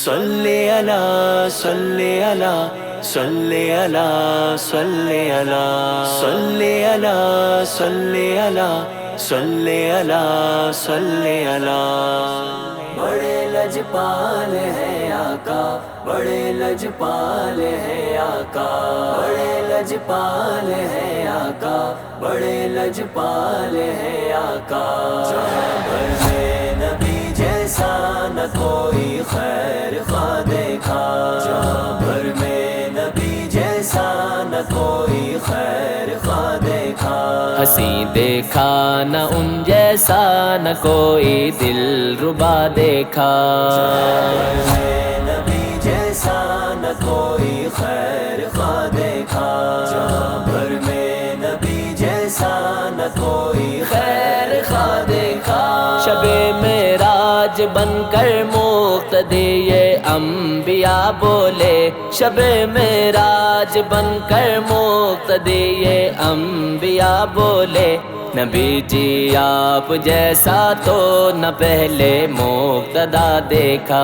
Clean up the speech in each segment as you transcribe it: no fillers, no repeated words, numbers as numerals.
صلی علی صلی علی صلی علی صلی علی صلی علی صلی علی صلی علی صلی علی بڑے لجپال ہیں آقا، بڑے لجپال ہیں آقا، بڑے لجپال ہیں آقا، بڑے لجپال ہیں آقا۔ جہاں بھر میں نبی جیسا نہ کوئی خیر خواہ دیکھا، جہاں بھر میں نبی جیسا نہ کوئی خیر خواہ دیکھا۔ ہنسی دیکھا نہ ان جیسا نہ کوئی دل ربا دیکھا، جہاں میں نبی جیسا نہ کوئی خیر خواہ دیکھا، جہاں بھر میں نبی جیسا نہ کوئی خیر خواہ دیکھا۔ شب معراج بن کر مقتدی یہ انبیاء بولے، شب معراج بن کر مقتدی یہ انبیاء بولے، نبی جی آپ جیسا تو نہ پہلے مقتدا دیکھا۔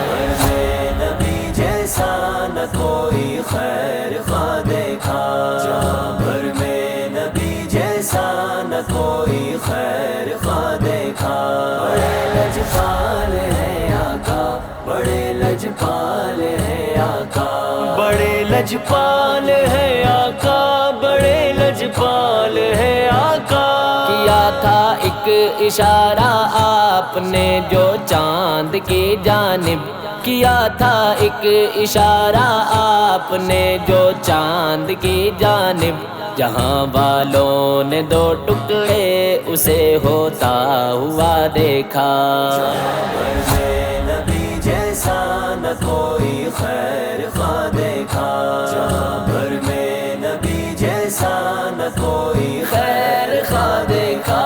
بھر میں نبی جیسا نہ کوئی خیر خواہ دیکھا، جہاں بھر میں نبی جیسا نہ کوئی خیر خواہ دیکھا۔ بڑے لجپال ہیں آقا، بڑے لجپال ہیں آقا، بڑے لجپال ہیں آقا، بڑے لجپال ہیں آقا۔ کیا تھا ایک اشارہ آپ نے جو چاند کی جانب، کیا تھا ایک اشارہ آپ نے جو چاند کی جانب، جہاں والوں نے دو ٹکڑے اسے ہوتا ہوا دیکھا۔ جہاں بھر میں نبی جیسا نہ کوئی خیر خواہ دیکھا، جہاں بھر میں نبی جیسا نہ کوئی خیر خواہ دیکھا۔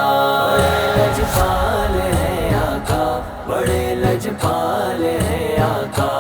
بڑے لجپال ہیں آقا، بڑے لجپال ہیں آقا،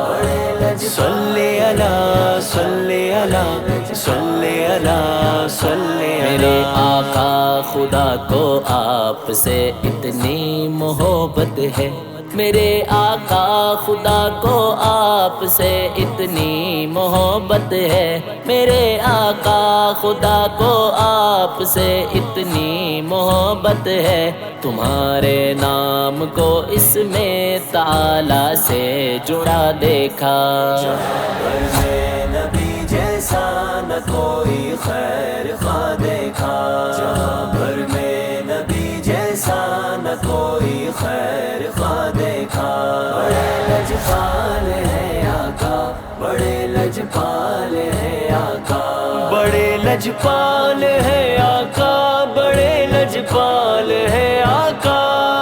بڑے لجپال۔ صلی علی صلی علی صلی علی صلی علی۔ میرے آقا خدا کو آپ سے اتنی محبت ہے، میرے آقا خدا کو آپ سے اتنی محبت ہے، میرے آقا خدا کو آپ سے اتنی محبت ہے، تمہارے نام کو اس میں تعالی سے جڑا دیکھا۔ جہاں بھر میں نبی جیسا نہ کوئی خیر خواہ دیکھا، جہاں بھر میں نبی جیسا نہ کوئی خیر خواہ دیکھا۔ بڑے لجپال ہیں آقا، بڑے لجپال ہیں آقا، بڑے لجپال ہیں آقا، بڑے لجپال ہیں آقا۔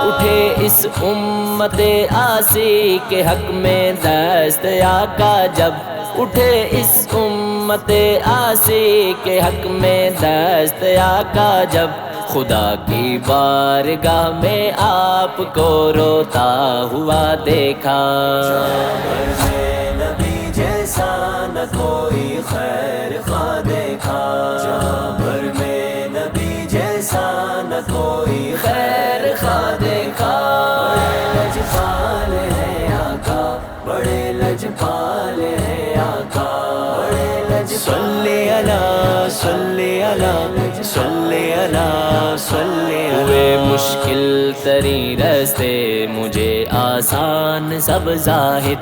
اٹھے اس امت آسی کے حق میں دست آقا جب، اٹھے اس امت آسی کے حق میں دست آقا جب، خدا کی بارگاہ میں آپ کو روتا ہوا دیکھا۔ بھر میں نبی جیسا نہ کوئی خیر خواہ دیکھا، جہاں بھر میں نبی جیسا نہ کوئی خیر خواہ دیکھا۔ بڑے لجپال ہیں آقا، بڑے لجپال ہیں آقا، بڑے لجپال۔ صلی علی صلی علی صلی علی صلی علی۔ ہوئے مشکل ترین راستے مجھے آسان سب ظاہر،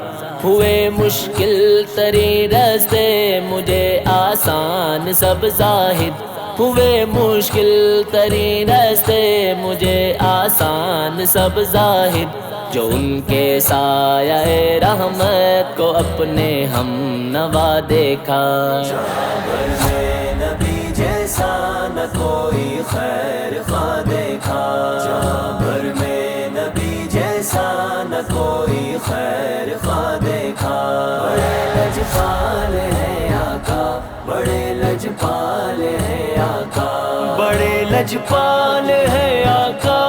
ہوئے مشکل ترین راستے مجھے آسان سب ظاہر، ہوئے مشکل ترین راستے مجھے آسان سب ظاہر، جو ان کے سایہ رحمت کو اپنے ہم نوا دیکھا۔ جہاں بھر میں نبی جیسا نہ کوئی خیر خواہ دیکھا، جہاں بھر میں نبی جیسا نہ کوئی خیر خواہ دیکھا۔ بڑے لجپال ہیں آقا، بڑے لجپال ہیں آقا، بڑے لجپال ہیں آقا،